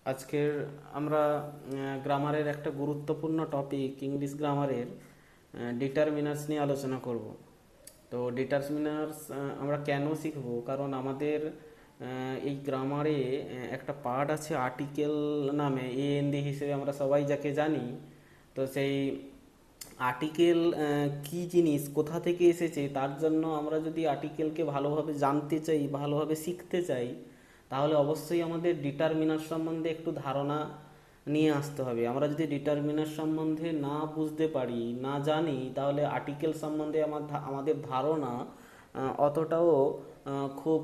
আজকের আমরা গ্রামারের একটা গুরুত্বপূর্ণ টপিক ইংলিশ গ্রামারের ডিটারমিনার্স নিয়ে আলোচনা করব। তো ডিটারমিনার্স আমরা কেন শিখব, কারণ আমাদের এই গ্রামারে একটা পার্ট আছে আর্টিকেল নামে, এএনডি হিসেবে আমরা সবাই যাকে জানি। তো সেই আর্টিকেল কি জিনিস, কোথা থেকে এসেছে, তার জন্য আমরা যদি আর্টিকেলকে ভালোভাবে জানতে চাই, ভালোভাবে শিখতে চাই, তাহলে অবশ্যই আমাদের ডিটারমিনার সম্বন্ধে একটু ধারণা নিয়ে আসতে হবে। আমরা যদি ডিটারমিনার সম্বন্ধে না বুঝতে পারি, না জানি, তাহলে আর্টিকেল সম্বন্ধে আমাদের ধারণা অতটাও খুব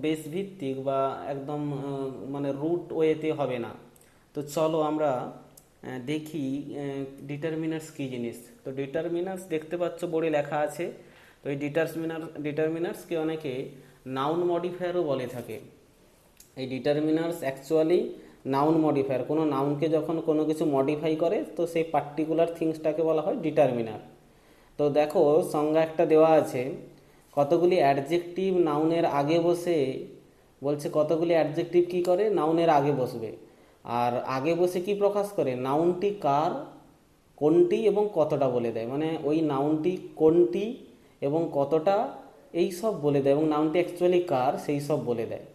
বেস ভিত্তিক বা একদম মানে রুট ওয়েতে হবে না। তো চলো আমরা দেখি ডিটারমিনার্স কী জিনিস। তো ডিটারমিনার্স দেখতে পাচ্ছ বোর্ডে লেখা আছে। তো এই ডিটারমিনার্সকে অনেকে নাউন মডিফায়ারও বলে থাকে। এই ডিটারমিনার্স অ্যাকচুয়ালি নাউন মডিফায়ার। কোনো নাউনকে যখন কোনো কিছু মডিফাই করে, তো সেই পার্টিকুলার থিংসটাকে বলা হয় ডিটারমিনার। তো দেখো, সংজ্ঞা একটা দেওয়া আছে, কতগুলি অ্যাডজেক্টিভ নাউনের আগে বসে। বলছে কতগুলি অ্যাডজেক্টিভ কি করে, নাউনের আগে বসবে। আর আগে বসে কি প্রকাশ করে, নাউনটি কার, কোনটি এবং কতটা বলে দেয়। মানে ওই নাউনটি কোনটি এবং কতটা এই সব বলে দেয়, এবং নাউনটি অ্যাকচুয়ালি কার সেই সব বলে দেয়।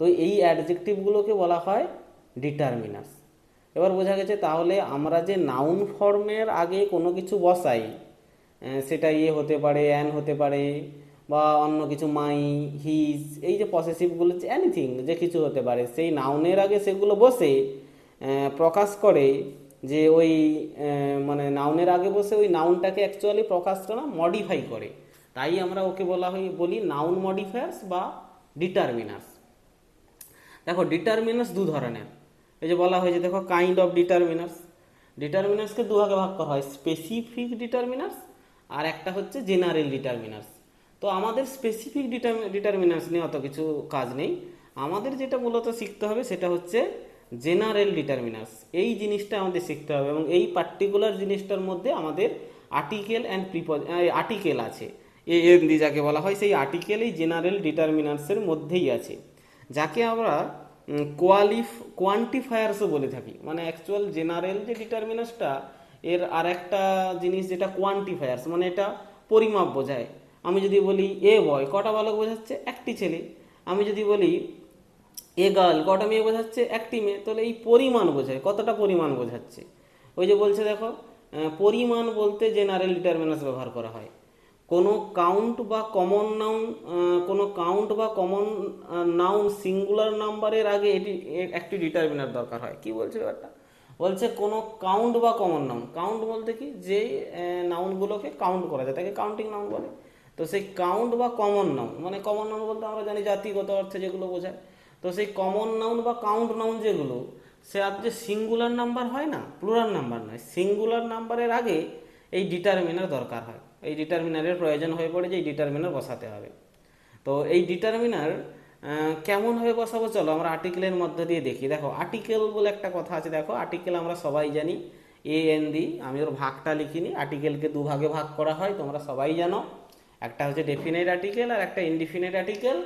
তো এই অ্যাডজেক্টিভগুলোকে বলা হয় ডিটারমিনার্স। এবার বোঝা গেছে তাহলে আমরা যে নাউন ফর্মের আগে কোনো কিছু বসাই, সেটা ইয়ে হতে পারে, অ্যান হতে পারে, বা অন্য কিছু, মাই, হিজ, এই যে পসেসিভগুলো, যে এনিথিং, যে কিছু হতে পারে, সেই নাউনের আগে সেগুলো বসে প্রকাশ করে যে ওই মানে নাউনের আগে বসে ওই নাউনটাকে অ্যাকচুয়ালি প্রকাশ করে না, মডিফাই করে। তাই আমরা ওকে বলি নাউন মডিফায়ার্স বা ডিটারমিনার্স। দেখো, ডিটারমিনার্স দু ধরনের। এই যে বলা হয়েছে, দেখো, কাইন্ড অফ ডিটারমিনার্স। ডিটারমিনার্সকে দু ভাগে ভাগ করা হয়, স্পেসিফিক ডিটারমিনার্স আর একটা হচ্ছে জেনারেল ডিটারমিনার্স। তো আমাদের স্পেসিফিক ডিটারমিনার্স নিয়ে অত কিছু কাজ নেই। আমাদের যেটা মূলত শিখতে হবে সেটা হচ্ছে জেনারেল ডিটারমিনার্স। এই জিনিসটা আমাদের শিখতে হবে, এবং এই পার্টিকুলার জিনিসটার মধ্যে আমাদের আর্টিকেল অ্যান্ড আর্টিকেল আছে। এএনডি যাকে বলা হয়, সেই আর্টিকেল এই জেনারেল ডিটারমিনার্সের মধ্যেই আছে, যাকে আমরা কোয়ান্টিফায়ার্সও বলে থাকি। মানে অ্যাকচুয়াল জেনারেল যে ডিটারমিনার্সটা, এর আর একটা জিনিস যেটা কোয়ান্টিফায়ার্স, মানে এটা পরিমাপ বোঝায়। আমি যদি বলি এ বয়, কটা বালক বোঝাচ্ছে, একটি ছেলে। আমি যদি বলি এ গার্ল, কটা মেয়ে বোঝাচ্ছে, একটি মেয়ে। তাহলে এই পরিমাণ বোঝায়, কতটা পরিমাণ বোঝাচ্ছে। ওই যে বলছে দেখো, পরিমাণ বলতে জেনারেল ডিটারমিনার্স ব্যবহার করা হয়। কোনো কাউন্ট বা কমন নাউন, কোনো কাউন্ট বা কমন নাউন সিঙ্গুলার নাম্বারের আগে এটি একটি ডিটারমিনার দরকার হয়। কি বলছে ব্যাপারটা, বলছে কোনো কাউন্ট বা কমন নাউন। কাউন্ট বলতে কি, যে নাউনগুলোকে কাউন্ট করা যায় তাকে কাউন্টিং নাউন বলে। তো সেই কাউন্ট বা কমন নাউন, মানে কমন নাউন বলতে আমরা জানি জাতিগত অর্থে যেগুলো বোঝায়। তো সেই কমন নাউন বা কাউন্ট নাউন যেগুলো, সে আর যে সিঙ্গুলার নাম্বার হয় না, প্লুরাল নাম্বার নয়, সিঙ্গুলার নাম্বারের আগে এই ডিটারমিনার দরকার হয়। এই ডিটারমিনারের প্রয়োজন হয়ে পড়ে যে এই ডিটারমিনার বসাতে হবে। তো এই ডিটারমিনার কেমনভাবে বসাবো, চলো আমরা আর্টিকেলের মধ্যে দিয়ে দেখি। দেখো, আর্টিকেল বলে একটা কথা আছে। দেখো, আর্টিকেল আমরা সবাই জানি, এ এন ডি। আমি ওর ভাগটা লিখিনি। আর্টিকেলকে দু ভাগে ভাগ করা হয়, তোমরা সবাই জানো। একটা হচ্ছে ডেফিনেট আর্টিকেল আর একটা ইনডিফিনিট আর্টিকেল।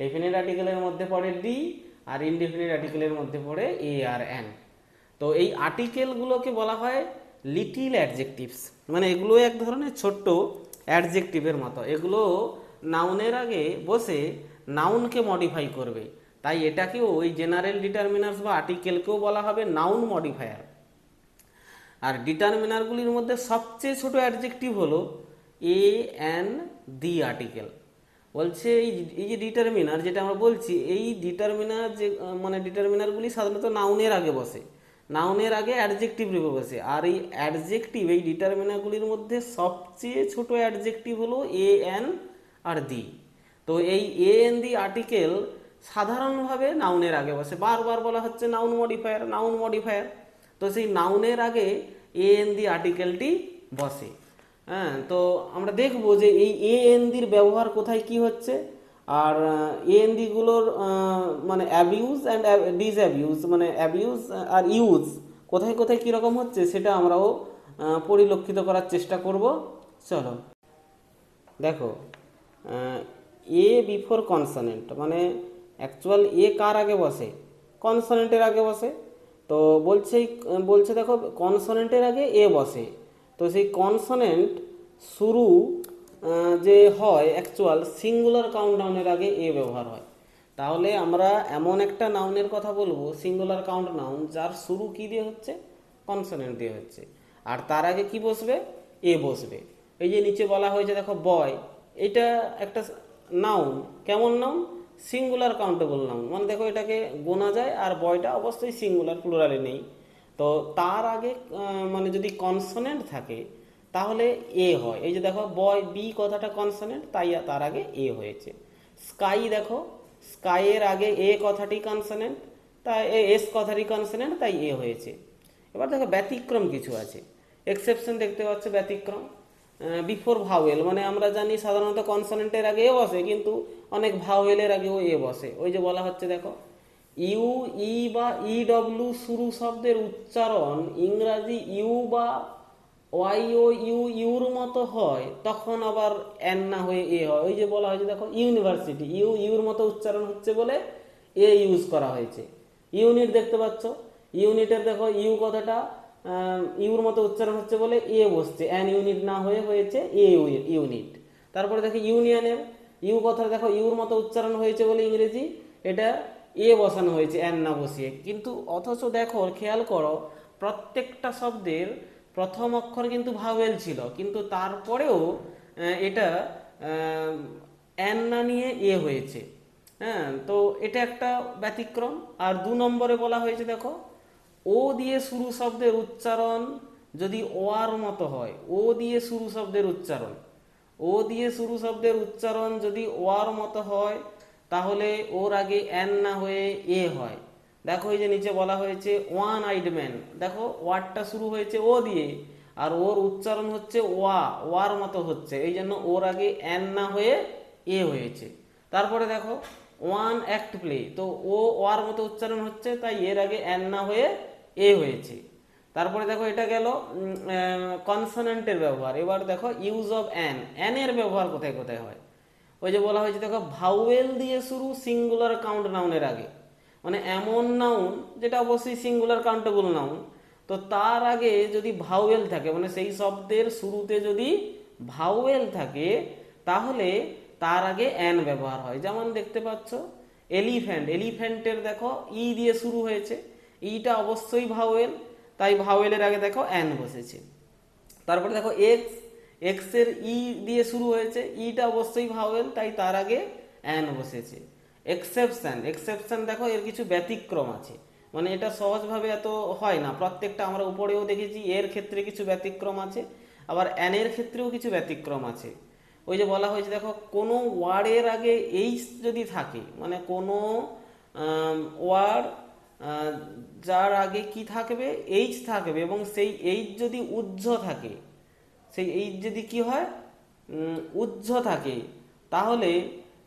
ডেফিনেট আর্টিকেলের মধ্যে পড়ে ডি, আর ইনডিফিনিট আর্টিকেলের মধ্যে পড়ে এ আর এন। তো এই আর্টিকেলগুলোকে বলা হয় লিটিল অ্যাডজেক্টিভস। মানে এগুলো এক ধরনের ছোট্ট অ্যাডজেক্টিভের মতো। এগুলো নাউনের আগে বসে নাউনকে মডিফাই করবে। তাই এটাকেও ওই জেনারেল ডিটারমিনার্স বা আর্টিকেলকেও বলা হবে নাউন মডিফায়ার। আর ডিটারমিনারগুলির মধ্যে সবচেয়ে ছোট অ্যাডজেক্টিভ হলো এ এন দি আর্টিকেল। বলছে এই যে ডিটারমিনার যেটা আমরা বলছি, এই ডিটারমিনার যে মানে ডিটারমিনারগুলি সাধারণত নাউনের আগে বসে, নাউনের আগে অ্যাডজেক্টিভ রূপে বসে। আর এই অ্যাডজেক্টিভ, এই ডিটারমিনারগুলির মধ্যে সবচেয়ে ছোট অ্যাডজেক্টিভ হলো এ এন আর দি। তো এই এ এন দি আর্টিকেল সাধারণভাবে নাউনের আগে বসে। বারবার বলা হচ্ছে নাউন মডিফায়ার, নাউন মডিফায়ার। তো সেই নাউনের আগে এ এন দি আর্টিকেলটি বসে। হ্যাঁ, তো আমরা দেখব যে এই এ এন দির ব্যবহার কোথায় কি হচ্ছে, আর এ এন দিগুলোর মানে অ্যাবিউজ অ্যান্ড ডিসঅ্যাবিউজ, মানে অ্যাবিউজ আর ইউজ কোথায় কোথায় কীরকম হচ্ছে, সেটা আমরাও পরিলক্ষিত করার চেষ্টা করব। চলো দেখো, এ বিফোর কনসোনেন্ট, মানে অ্যাকচুয়াল এ কার আগে বসে, কনসোনেন্টের আগে বসে। তো বলছে দেখো কনসোনেন্টের আগে এ বসে, তো সেই কনসোনেন্ট শুরু যে হয় অ্যাকচুয়াল সিঙ্গুলার কাউন্টডাউনের আগে এ ব্যবহার হয়। তাহলে আমরা এমন একটা নাউনের কথা বলবো সিঙ্গুলার কাউন্ট নাউন যার শুরু কি দিয়ে হচ্ছে, কনসোনেন্ট দিয়ে হচ্ছে, আর তার আগে কি বসবে, এ বসবে। এই যে নিচে বলা হয়েছে দেখো বয়, এটা একটা নাউন, কেমন নাউন, সিঙ্গুলার কাউন্টেবল নাউন, মানে দেখো এটাকে গোনা যায়, আর বয়টা অবশ্যই সিঙ্গুলার, প্লুরালে নেই। তো তার আগে মানে যদি কনসোনেন্ট থাকে তাহলে এ হয়। এই যে দেখো বয়, বি কথাটা কনসোনেন্ট, তাই তার আগে এ হয়েছে। স্কাই দেখো, স্কাইয়ের আগে এ কথাটি কনসোনেন্ট, তাই এস কথাটি কনসোনেন্ট, তাই এ হয়েছে। এবার দেখো ব্যতিক্রম কিছু আছে, এক্সেপশন দেখতে পাচ্ছ, ব্যতিক্রম বিফোর ভাওয়েল, মানে আমরা জানি সাধারণত কনসোনেন্টের আগে এ বসে, কিন্তু অনেক ভাওয়েলের আগেও এ বসে। ওই যে বলা হচ্ছে দেখো ইউ, ই বা ই ডব্লিউ শুরু শব্দের উচ্চারণ ইংরাজি ইউ বা ওয়াই ও ইউর মতো হয়, তখন আবার এন না হয়ে এ হয়। ওই যে বলা হয়েছে দেখো ইউনিভার্সিটি, ইউর মতো উচ্চারণ হচ্ছে বলে এ ইউজ করা হয়েছে। ইউনিট দেখতে পাচ্ছ, ইউনিটের দেখো ইউ কথাটা ইউর মতো উচ্চারণ হচ্ছে বলে এ বসছে, এন ইউনিট না হয়ে হয়েছে এ ইউনিট। তারপরে দেখো ইউনিয়নের ইউ কথা দেখো ইউর মতো উচ্চারণ হয়েছে বলে ইংরেজি এটা এ বসানো হয়েছে, এন না বসিয়ে। কিন্তু অথচ দেখো খেয়াল করো প্রত্যেকটা শব্দের প্রথম অক্ষর কিন্তু ভাওয়েল ছিল, কিন্তু তারপরেও এটা এন না নিয়ে এ হয়েছে। হ্যাঁ, তো এটা একটা ব্যতিক্রম। আর 2 নম্বরে বলা হয়েছে দেখো ও দিয়ে শুরু শব্দের উচ্চারণ যদি ওয়ার মতো হয়, ও দিয়ে শুরু শব্দের উচ্চারণ, ও দিয়ে শুরু শব্দের উচ্চারণ যদি ওয়ার মতো হয় তাহলে ওর আগে এন না হয়ে এ হয়। দেখো এই যে নিচে বলা হয়েছে ওয়ান আইড ম্যান, দেখো ওয়ার্ডটা শুরু হয়েছে ও দিয়ে, আর ওর উচ্চারণ হচ্ছে ওয়ার মতো হচ্ছে, এই জন্য ওর আগে এন না হয়ে এ হয়েছে। তারপরে দেখো ওয়ান অ্যাক্ট প্লে, তো ও ওয়ার মতো উচ্চারণ হচ্ছে, তাই এর আগে এন না হয়ে এ হয়েছে। তারপরে দেখো এটা গেল কনসোনেন্টের ব্যবহার। এবার দেখো ইউজ অফ এন এর ব্যবহার কোথায় কোথায় হয়। ওই যে বলা হয়েছে দেখো ভাউয়েল দিয়ে শুরু সিঙ্গুলার কাউন্ট নাউনের আগে, মানে এমন নাউন যেটা অবশ্যই সিঙ্গুলার কাউন্টেবল নাউন, তো তার আগে যদি ভাউয়েল থাকে, মানে সেই শব্দের শুরুতে যদি ভাউয়েল থাকে তাহলে তার আগে এন ব্যবহার হয়। যেমন দেখতে পাচ্ছ এলিফ্যান্ট, এলিফ্যান্টের দেখো ই দিয়ে শুরু হয়েছে, ইটা অবশ্যই ভাওয়েল, তাই ভাওয়েলের আগে দেখো এন বসেছে। তারপরে দেখো এক্স, এক্স এর ই দিয়ে শুরু হয়েছে, ইটা অবশ্যই ভাওয়েল, তাই তার আগে এন বসেছে। এক্সেপশন, এক্সেপশন দেখো এর কিছু ব্যতিক্রম আছে, মানে এটা সহজভাবে এত হয় না, প্রত্যেকটা আমরা উপরেও দেখেছি এর ক্ষেত্রে কিছু ব্যতিক্রম আছে, আবার এন এর ক্ষেত্রেও কিছু ব্যতিক্রম আছে। ওই যে বলা হয়েছে দেখো কোনো ওয়ার্ডের আগে এইচ যদি থাকে, মানে কোনো ওয়ার্ড যার আগে কি থাকবে, এইচ থাকবে, এবং সেই এইচ যদি উজ্জ থাকে, সেই এইচ যদি কি হয় উজ্জ থাকে, তাহলে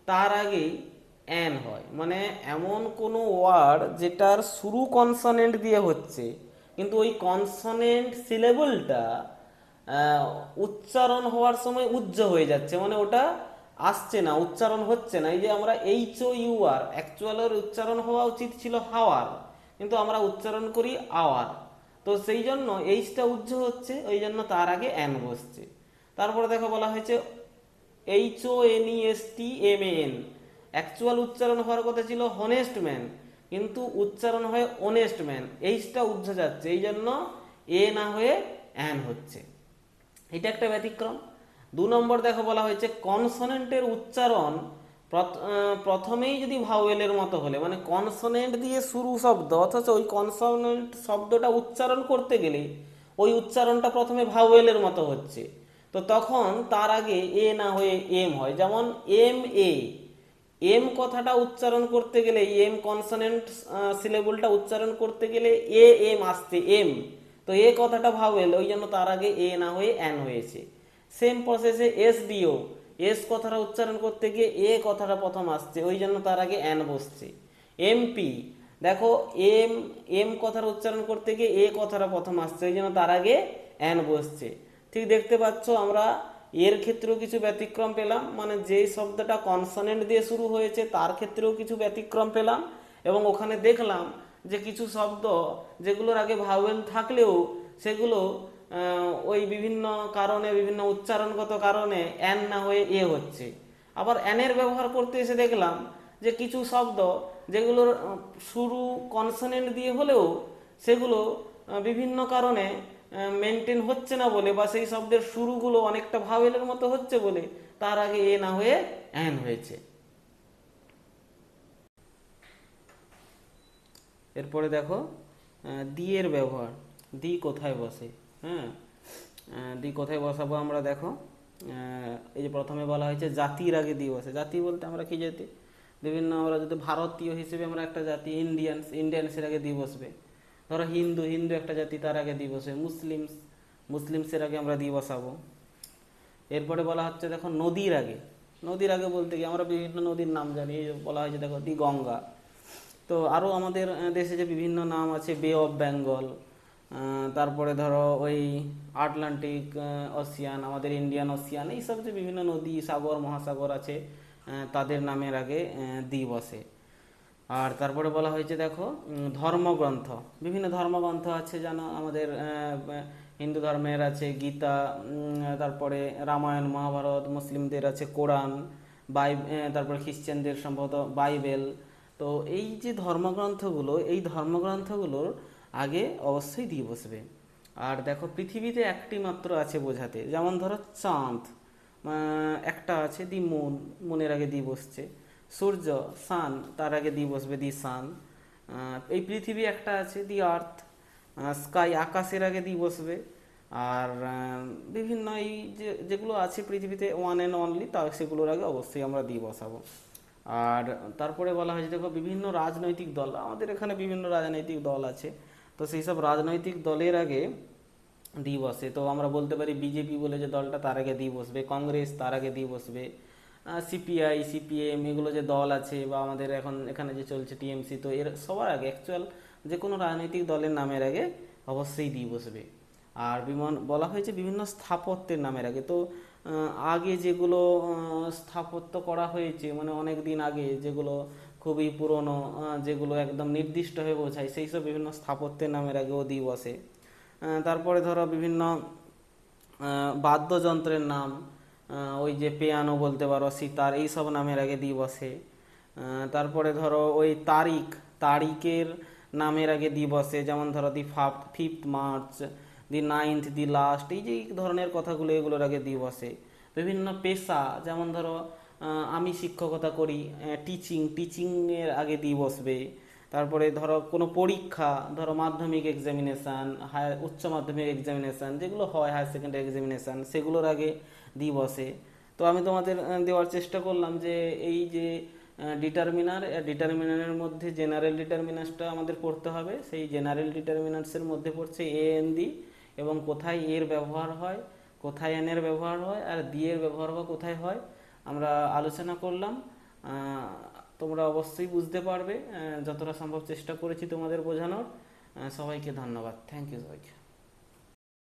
তার আগে এন হয়। মানে এমন কোনো ওয়ার্ড যেটার শুরু কনসোনেন্ট দিয়ে হচ্ছে, কিন্তু ওই কনসোনেন্ট সিলেবলটা উচ্চারণ হওয়ার সময় উজ্জ হয়ে যাচ্ছে, মানে ওটা আসছে না, উচ্চারণ হচ্ছে না। এই যে আমরা এইচ ও ইউ আর, অ্যাকচুয়ালের উচ্চারণ হওয়া উচিত ছিল হাওয়ার, কিন্তু আমরা উচ্চারণ করি আওয়ার, তো সেই জন্য এইচটা উজ্জ হচ্ছে, ওই জন্য তার আগে এন বসছে। তারপরে দেখো বলা হয়েছে H O N E S T M A N, actual উচ্চারণ হওয়ার কথা ছিল হনেস্ট ম্যান, কিন্তু উচ্চারণ হয় অনেস্ট ম্যান, এইচটা উজ্জ যাচ্ছে, এই জন্য এ না হয়ে এন হচ্ছে। এটা একটা ব্যতিক্রম। 2 নম্বর দেখো বলা হয়েছে কনসোনেন্টের উচ্চারণ প্রথমেই যদি ভাওয়েলের মতো হলে, মানে কনসোনেন্ট দিয়ে শুরু শব্দ, অথচ ওই কনসোনেন্ট শব্দটা উচ্চারণ করতে গেলে ওই উচ্চারণটা প্রথমে ভাওয়েলের মতো হচ্ছে, তো তখন তার আগে এ না হয়ে এম হয়। যেমন এম এ, এম কথাটা উচ্চারণ করতে গেলে, এম কনসোনেন্ট সিলেবলটা উচ্চারণ করতে গেলে এ এম আসছে এম, তো এ কথাটা ভাওয়েল, ওই জন্য তার আগে এ না হয়ে এন হয়েছে। সেম প্রসেসে এস ডিও, এস কথাটা উচ্চারণ করতে গিয়ে এ কথাটা প্রথম আসছে, ওই জন্য তার আগে এন বসছে। এমপি দেখো এম, এম কথাটা উচ্চারণ করতে গিয়ে এ কথাটা প্রথম আসছে, ওই জন্য তার আগে এন বসছে। ঠিক দেখতে পাচ্ছ আমরা এর ক্ষেত্রেও কিছু ব্যতিক্রম পেলাম, মানে যে শব্দটা কনসোনেন্ট দিয়ে শুরু হয়েছে তার ক্ষেত্রেও কিছু ব্যতিক্রম পেলাম, এবং ওখানে দেখলাম যে কিছু শব্দ যেগুলোর আগে ভাওয়েল থাকলেও সেগুলো ওই বিভিন্ন কারণে, বিভিন্ন উচ্চারণগত কারণে অ্যান না হয়ে এ হচ্ছে। আবার অ্যানের ব্যবহার করতে এসে দেখলাম যে কিছু শব্দ যেগুলোর শুরু কনসোনেন্ট দিয়ে হলেও সেগুলো বিভিন্ন কারণে মেনটেন হচ্ছে না বলে, বা সেই শব্দের শুরুগুলো অনেকটা ভাওয়েলের মতো হচ্ছে বলে তার আগে এ না হয়ে অ্যান হয়েছে। এরপরে দেখো দিয়ের ব্যবহার, দি কোথায় বসে। হ্যাঁ, দি কোথায় বসাবো আমরা, দেখো এই যে প্রথমে বলা হয়েছে জাতির আগে দি বসে। জাতি বলতে আমরা কি জাতি, বিভিন্ন, আমরা যদি ভারতীয় হিসেবে আমরা একটা জাতি, ইন্ডিয়ানসের আগে দি বসবে। ধরো হিন্দু একটা জাতি, তার আগে দি বসবে। মুসলিমসের আগে আমরা দি বসাবো। এরপরে বলা হচ্ছে দেখো নদীর আগে বলতে কি আমরা বিভিন্ন নদীর নাম জানি, বলা হয়েছে দেখো দি গঙ্গা। তো আরও আমাদের দেশে যে বিভিন্ন নাম আছে, বে অফ বেঙ্গল, তারপরে ধরো ওই আটলান্টিক ওশিয়ান, আমাদের ইন্ডিয়ান ওশিয়ান, এইসব যে বিভিন্ন নদী, সাগর, মহাসাগর আছে, তাদের নামের আগে দি বসে। আর তারপরে বলা হয়েছে দেখো ধর্মগ্রন্থ, বিভিন্ন ধর্মগ্রন্থ আছে জানো আমাদের, হিন্দু ধর্মের আছে গীতা, তারপরে রামায়ণ মহাভারত, মুসলিমদের আছে কোরআন, তারপরে খ্রিস্টানদের সম্ভবত বাইবেল। তো এই যে ধর্মগ্রন্থগুলো, এই ধর্মগ্রন্থগুলোর আগে অবশ্যই দিয়ে বসবে। আর দেখো পৃথিবীতে একটি মাত্র আছে বোঝাতে, যেমন ধরো চাঁদ একটা আছে, দি মুনের আগে দিয়ে বসছে। সূর্য সান, তার আগে দিয়ে বসবে দি সান। এই পৃথিবী একটা আছে, দি আর্থ। স্কাই, আকাশের আগে দিয়ে বসবে। আর বিভিন্ন এই যেগুলো আছে পৃথিবীতে ওয়ান অ্যান্ড অনলি, তা সেগুলোর আগে অবশ্যই আমরা দিয়ে বসাবো। আর তারপরে বলা হয়েছে দেখো বিভিন্ন রাজনৈতিক দল, আমাদের এখানে বিভিন্ন রাজনৈতিক দল আছে, তো সেই সব রাজনৈতিক দলের আগে দিয়ে বসে। তো আমরা বলতে পারি বিজেপি বলে যে দলটা, তার আগে দিয়ে বসবে। কংগ্রেস তার আগে দিয়ে বসবে। সিপিআই, সিপিএম, এগুলো যে দল আছে, বা আমাদের এখন এখানে যে চলছে টিএমসি, তো এর সবার আগে অ্যাকচুয়াল যে কোনো রাজনৈতিক দলের নামের আগে অবশ্যই দিয়ে বসবে। আর বলা হয়েছে বিভিন্ন স্থাপত্যের নামের আগে। তো আগে যেগুলো স্থাপত্য করা হয়েছে, মানে অনেক দিন আগে যেগুলো খুবই পুরনো, যেগুলো একদম নির্দিষ্ট হয়ে বোঝায়, সেই সব বিভিন্ন স্থাপত্যের নামের আগেও দিয়ে বসে। তারপরে ধরো বিভিন্ন বাদ্যযন্ত্রের নাম, ওই যে পিয়ানো বলতে পারো, সিতার, এই সব নামের আগে দিয়ে বসে। তারপরে ধরো ওই তারিখের নামের আগে দিয়ে বসে, যেমন ধরো দি 5th March, the 9th, the last, এই যে এই ধরনের কথাগুলো, এগুলোর আগে দিয়ে বসে। বিভিন্ন পেশা, যেমন ধরো আমি শিক্ষকতা করি, টিচিং এর আগে দিয়ে বসবে। তারপরে ধরো কোনো পরীক্ষা, ধরো মাধ্যমিক এক্সামিনেশান, উচ্চ মাধ্যমিক এক্সামিনেশান যেগুলো হয়, হায়ার সেকেন্ডারি এক্সামিনেশান, সেগুলোর আগে দিয়ে বসে। তো আমি তোমাদের দেওয়ার চেষ্টা করলাম যে এই যে ডিটারমিনারের মধ্যে জেনারেল ডিটারমিনার্সটা আমাদের পড়তে হবে। সেই জেনারেল ডিটারমিনার্সের মধ্যে পড়ছে এ এন দি, এবং কোথায় এর ব্যবহার হয়, কোথায় এন এর ব্যবহার হয়, আর দি এর ব্যবহার বা কোথায় হয়, আমরা আলোচনা করলাম। তোমরা অবশ্যই বুঝতে পারবে, যতটা সম্ভব চেষ্টা করেছি তোমাদের বোঝানোর। সবাইকে ধন্যবাদ, থ্যাংক ইউ সবাইকে।